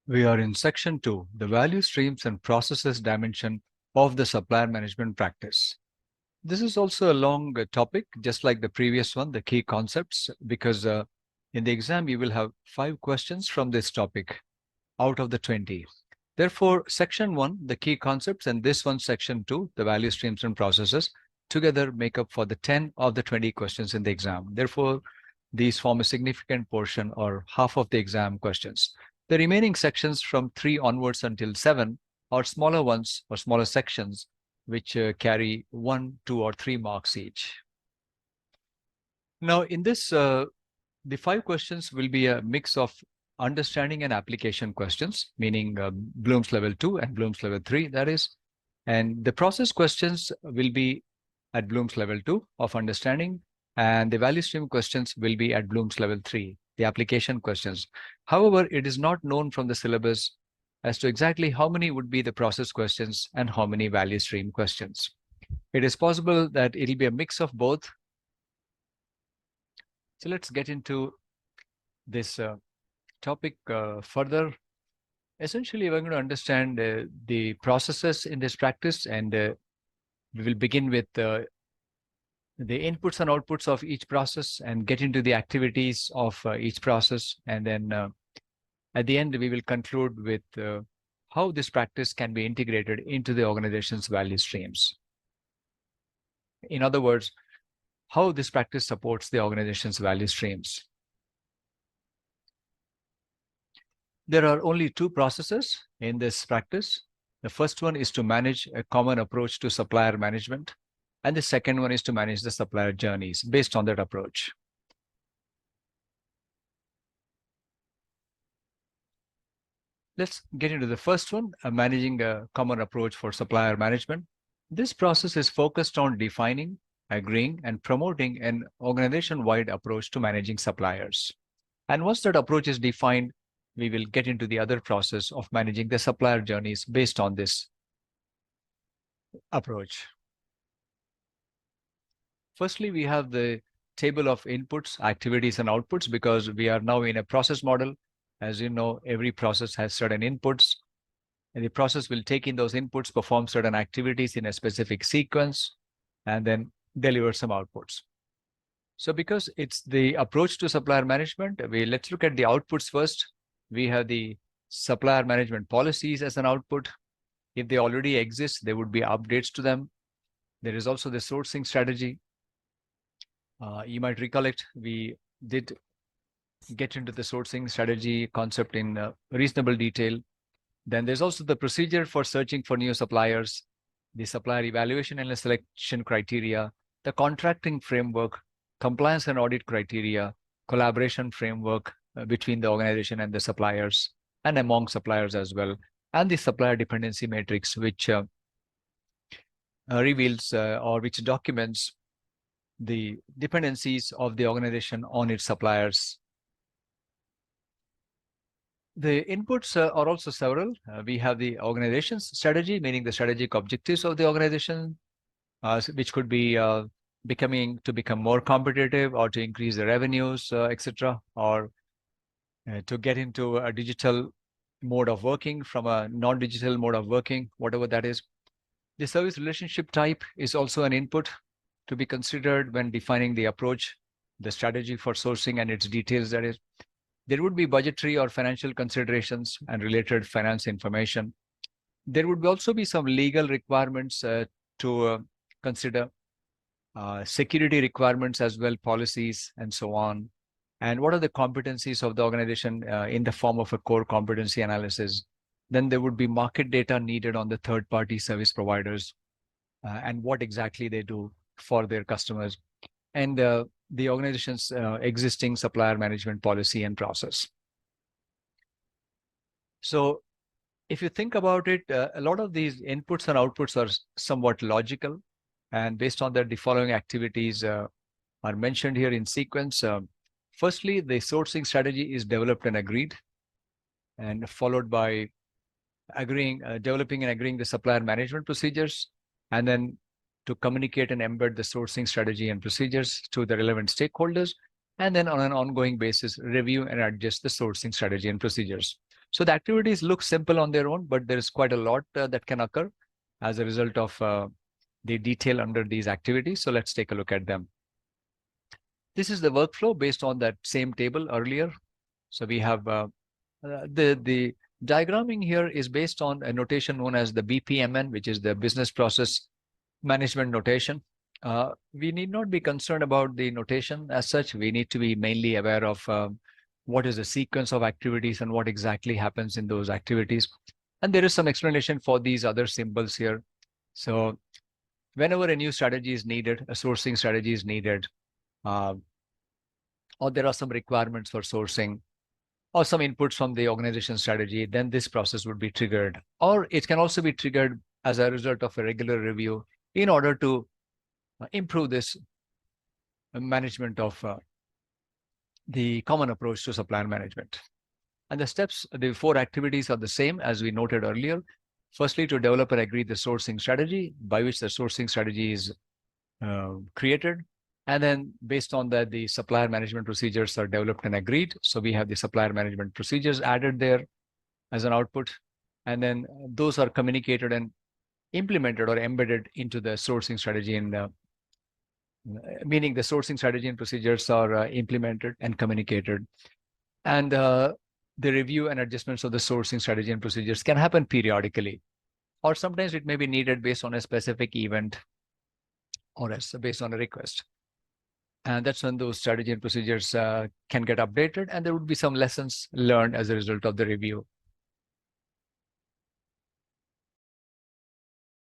We are in section 2, the value streams and processes dimension of the supplier management practice. This is also a long topic, just like the previous one, the key concepts, because in the exam, you will have 5 questions from this topic out of the 20. Therefore, section 1, the key concepts, and this one, section 2, the value streams and processes, together make up for the 10 of the 20 questions in the exam. Therefore, these form a significant portion or half of the exam questions. The remaining sections from 3 onwards until 7 are smaller ones or smaller sections which carry 1, 2, or 3 marks each. Now, in this, the 5 questions will be a mix of understanding and application questions, meaning Bloom's level 2 and Bloom's level 3, that is. And the process questions will be at Bloom's level 2 of understanding, and the value stream questions will be at Bloom's level 3, the application questions. However, it is not known from the syllabus as to exactly how many would be the process questions and how many value stream questions. It is possible that it'll be a mix of both. So let's get into this topic further. Essentially, we're going to understand the processes in this practice, and we will begin with the inputs and outputs of each process and get into the activities of each process. And then at the end, we will conclude with how this practice can be integrated into the organization's value streams. In other words, how this practice supports the organization's value streams. There are only 2 processes in this practice. The first one is to manage a common approach to supplier management, and the second one is to manage the supplier journeys based on that approach. Let's get into the first one, managing a common approach for supplier management. This process is focused on defining, agreeing, and promoting an organization-wide approach to managing suppliers. And once that approach is defined, we will get into the other process of managing the supplier journeys based on this approach. Firstly, we have the table of inputs, activities, and outputs, because we are now in a process model. As you know, every process has certain inputs, and the process will take in those inputs, perform certain activities in a specific sequence, and then deliver some outputs. So because it's the approach to supplier management, let's look at the outputs first. We have the supplier management policies as an output. If they already exist, there would be updates to them. There is also the sourcing strategy. You might recollect, we did get into the sourcing strategy concept in reasonable detail. Then there's also the procedure for searching for new suppliers, the supplier evaluation and selection criteria, the contracting framework, compliance and audit criteria, collaboration framework between the organization and the suppliers and among suppliers as well, and the supplier dependency matrix, which reveals or which documents the dependencies of the organization on its suppliers. The inputs are also several. We have the organization's strategy, meaning the strategic objectives of the organization, which could be to become more competitive, or to increase the revenues, etc., or to get into a digital mode of working from a non-digital mode of working, whatever that is. The service relationship type is also an input to be considered when defining the approach, the strategy for sourcing and its details, that is. There would be budgetary or financial considerations and related finance information. There would also be some legal requirements to consider, security requirements as well, policies, and so on. And what are the competencies of the organization in the form of a core competency analysis. Then there would be market data needed on the third-party service providers and what exactly they do for their customers, and the organization's existing supplier management policy and process. So if you think about it, a lot of these inputs and outputs are somewhat logical, and based on that, the following activities are mentioned here in sequence. Firstly, the sourcing strategy is developed and agreed, and followed by developing and agreeing the supplier management procedures, and then to communicate and embed the sourcing strategy and procedures to the relevant stakeholders, and then on an ongoing basis, review and adjust the sourcing strategy and procedures. So the activities look simple on their own, but there is quite a lot that can occur as a result of the detail under these activities. So let's take a look at them. This is the workflow based on that same table earlier. So we have the diagramming here is based on a notation known as the BPMN, which is the business process management notation. We need not be concerned about the notation as such. We need to be mainly aware of what is the sequence of activities and what exactly happens in those activities. And there is some explanation for these other symbols here. So whenever a new strategy is needed, a sourcing strategy is needed, or there are some requirements for sourcing, or some inputs from the organization strategy, then this process would be triggered. Or it can also be triggered as a result of a regular review in order to improve this management of the common approach to supplier management. And the steps, the 4 activities are the same as we noted earlier. Firstly, to develop and agree the sourcing strategy, by which the sourcing strategy is created. And then based on that, the supplier management procedures are developed and agreed. So we have the supplier management procedures added there as an output. And then those are communicated and implemented or embedded into the sourcing strategy, and meaning the sourcing strategy and procedures are implemented and communicated. And the review and adjustments of the sourcing strategy and procedures can happen periodically, or sometimes it may be needed based on a specific event or based on a request. And that's when those strategy and procedures can get updated, and there would be some lessons learned as a result of the review